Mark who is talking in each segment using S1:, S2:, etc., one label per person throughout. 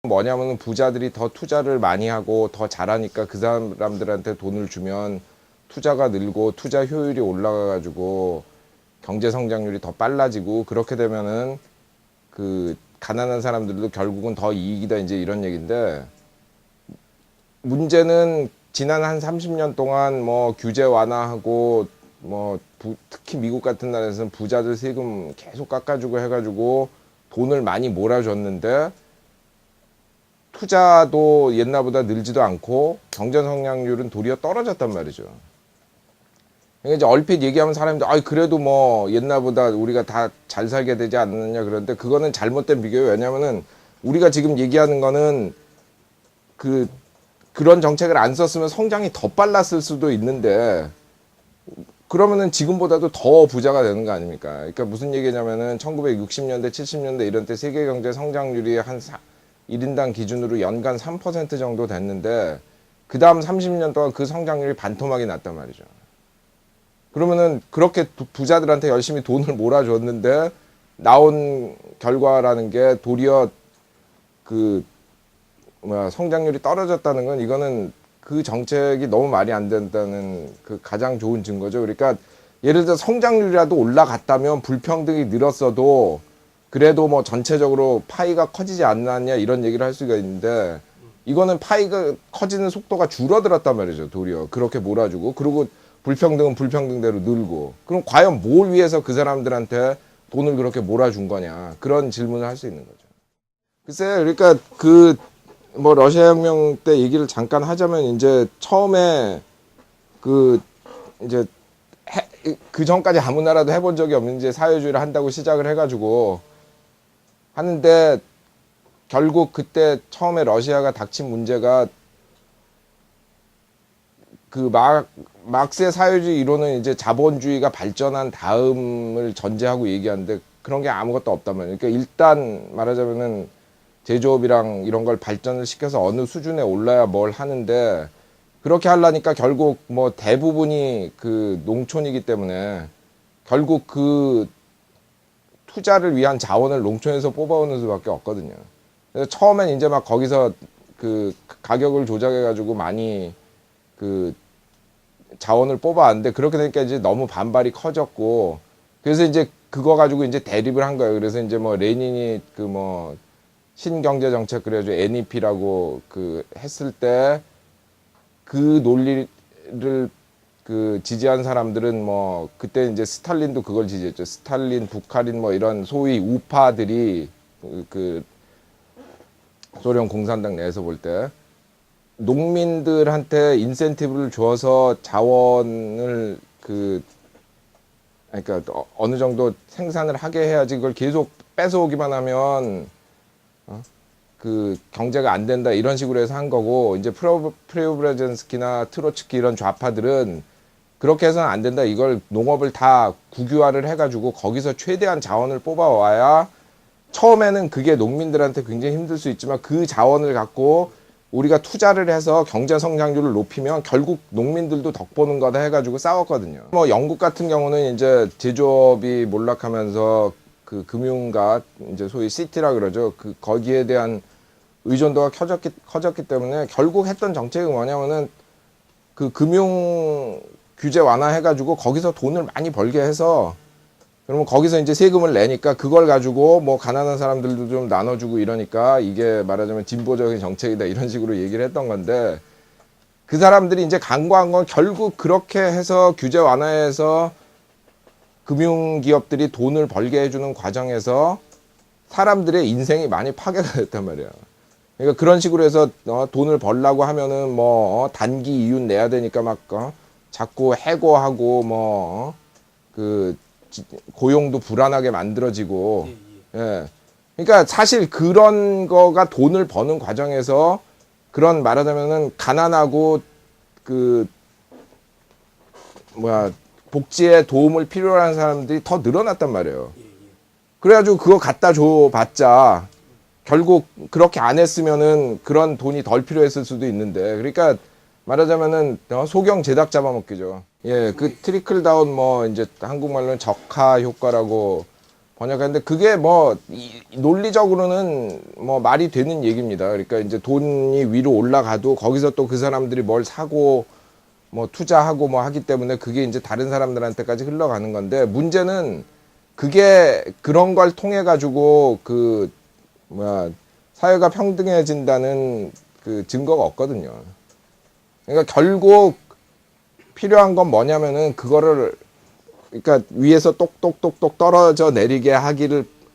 S1: 뭐냐면은 부자들이 더 투자를 많이 하고 더 잘하니까 그 사람들한테 돈을 주면 투자가 늘고 투자 효율이 올라가가지고 경제 성장률이 더 빨라지고 그렇게 되면은 그 가난한 사람들도 결국은 더 이익이다 이제 이런 얘기인데, 문제는 지난 한 30년 동안 뭐 규제 완화하고 뭐 특히 미국 같은 나라에서는 부자들 세금 계속 깎아주고 해가지고 돈을 많이 몰아줬는데 투자도 옛날보다 늘지도 않고 경제 성장률은 도리어 떨어졌단 말이죠. 그러니까 이제 얼핏 얘기하면 사람들 그래도 뭐 옛날보다 우리가 다 잘 살게 되지 않느냐 그러는데, 그거는 잘못된 비교예요. 왜냐면은 우리가 지금 얘기하는 거는 그런 정책을 안 썼으면 성장이 더 빨랐을 수도 있는데, 그러면은 지금보다도 더 부자가 되는 거 아닙니까? 그러니까 무슨 얘기냐면은 1960년대, 70년대 이런 때 세계 경제 성장률이 한 1인당 기준으로 연간 3% 정도 됐는데, 그 다음 30년 동안 그 성장률이 반토막이 났단 말이죠. 그러면은 그렇게 부자들한테 열심히 돈을 몰아줬는데 나온 결과라는 게 도리어 성장률이 떨어졌다는 건, 이거는 그 정책이 너무 말이 안 된다는 그 가장 좋은 증거죠. 그러니까 예를 들어 성장률이라도 올라갔다면 불평등이 늘었어도 그래도 뭐 전체적으로 파이가 커지지 않았냐 이런 얘기를 할 수가 있는데, 이거는 파이가 커지는 속도가 줄어들었단 말이죠. 도리어 그렇게 몰아주고, 그리고 불평등은 불평등대로 늘고, 그럼 과연 뭘 위해서 그 사람들한테 돈을 그렇게 몰아준 거냐, 그런 질문을 할 수 있는 거죠. 글쎄, 그러니까 뭐 러시아 혁명 때 얘기를 잠깐 하자면, 이제 처음에 이제 그 전까지 아무 나라도 해본 적이 없는 이제 사회주의를 한다고 시작을 해가지고 하는데, 결국 그때 처음에 러시아가 닥친 문제가 막스의 사회주의 이론은 이제 자본주의가 발전한 다음을 전제하고 얘기하는데, 그런 게 아무것도 없단 말이에요. 그러니까 일단 말하자면은 제조업이랑 이런 걸 발전을 시켜서 어느 수준에 올라야 뭘 하는데, 그렇게 하려니까 결국 뭐 대부분이 농촌이기 때문에 결국 투자를 위한 자원을 농촌에서 뽑아오는 수밖에 없거든요. 그래서 처음엔 이제 막 거기서 가격을 조작해가지고 많이 자원을 뽑아왔는데, 그렇게 되니까 이제 너무 반발이 커졌고, 그래서 이제 그거 가지고 이제 대립을 한 거예요. 그래서 이제 뭐 레닌이 신경제 정책 그래가지고 NEP라고 했을 때 그 논리를 지지한 사람들은 뭐 그때 이제 스탈린도 그걸 지지했죠. 스탈린, 부카린 뭐 이런 소위 우파들이 소련 공산당 내에서 볼 때 농민들한테 인센티브를 줘서 자원을 그러니까 어느 정도 생산을 하게 해야지, 그걸 계속 뺏어오기만 하면 경제가 안 된다 이런 식으로 해서 한 거고, 이제 프레오브라젠스키나 트로츠키 이런 좌파들은 그렇게 해서는 안 된다, 이걸 농업을 다 국유화를 해가지고 거기서 최대한 자원을 뽑아와야, 처음에는 그게 농민들한테 굉장히 힘들 수 있지만 그 자원을 갖고 우리가 투자를 해서 경제 성장률을 높이면 결국 농민들도 덕 보는 거다 해가지고 싸웠거든요. 뭐 영국 같은 경우는 이제 제조업이 몰락하면서 금융가 이제 소위 시티라 그러죠. 거기에 대한 의존도가 커졌기 때문에 결국 했던 정책이 뭐냐면은 금융 규제 완화해가지고 거기서 돈을 많이 벌게 해서, 그러면 거기서 이제 세금을 내니까 그걸 가지고 뭐 가난한 사람들도 좀 나눠주고 이러니까 이게 말하자면 진보적인 정책이다 이런 식으로 얘기를 했던 건데, 그 사람들이 이제 간과한 건 결국 그렇게 해서 규제 완화해서 금융기업들이 돈을 벌게 해주는 과정에서 사람들의 인생이 많이 파괴가 됐단 말이야. 그러니까 그런 식으로 해서 돈을 벌려고 하면은 뭐 단기 이윤 내야 되니까 막 자꾸 해고하고 뭐 고용도 불안하게 만들어지고. 예. 그러니까 사실 그런 거가 돈을 버는 과정에서 그런 말하자면은 가난하고 복지에 도움을 필요로 하는 사람들이 더 늘어났단 말이에요. 그래가지고 그거 갖다 줘봤자 결국 그렇게 안 했으면은 그런 돈이 덜 필요했을 수도 있는데, 그러니까 말하자면은 소경 제닭 잡아먹기죠. 예, 트리클 다운 뭐 이제 한국말로는 적화 효과라고 번역하는데 그게 뭐 논리적으로는 뭐 말이 되는 얘기입니다. 그러니까 이제 돈이 위로 올라가도 거기서 또 그 사람들이 뭘 사고 뭐 투자하고 뭐 하기 때문에 그게 이제 다른 사람들한테까지 흘러가는 건데, 문제는 그게 그런 걸 통해 가지고 그 뭐야 사회가 평등해진다는 그 증거가 없거든요. 그러니까 결국 필요한 건 뭐냐면은 그거를, 그러니까 위에서 똑똑똑똑 떨어져 내리게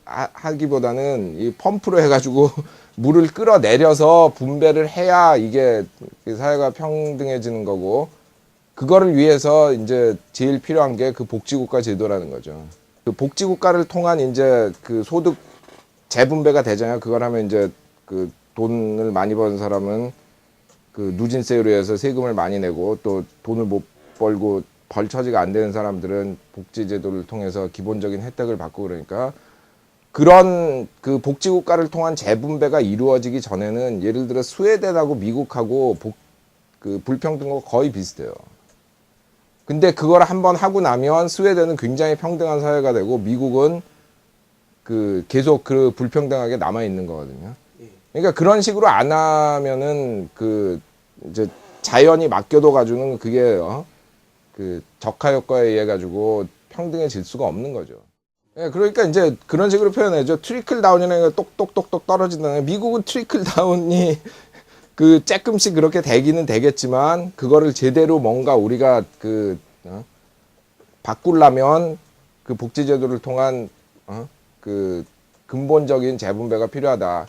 S1: 하기보다는 이 펌프로 해가지고 물을 끌어내려서 분배를 해야 이게 사회가 평등해지는 거고, 그거를 위해서 이제 제일 필요한 게 그 복지국가 제도라는 거죠. 그 복지국가를 통한 이제 그 소득 재분배가 되잖아요. 그걸 하면 이제 그 돈을 많이 버는 사람은 그 누진세로 해서 세금을 많이 내고, 또 돈을 못 벌고 벌 처지가 안 되는 사람들은 복지제도를 통해서 기본적인 혜택을 받고, 그러니까 그런 그 복지국가를 통한 재분배가 이루어지기 전에는 예를 들어 스웨덴하고 미국하고 그 불평등과 거의 비슷해요. 근데 그걸 한번 하고 나면 스웨덴은 굉장히 평등한 사회가 되고 미국은 그 계속 그 불평등하게 남아 있는 거거든요. 그러니까 그런 식으로 안 하면은 그 이제 자연이 맡겨둬 가지고는 그게 그 적화 효과에 의해 가지고 평등해질 수가 없는 거죠. 예, 그러니까 이제 그런 식으로 표현해죠. 트리클 다운이라는 게 똑똑똑똑 떨어진다는. 미국은 트리클 다운이 그 조금씩 그렇게 되기는 되겠지만, 그거를 제대로 뭔가 우리가 그 바꾸려면 그 복지제도를 통한 그 근본적인 재분배가 필요하다.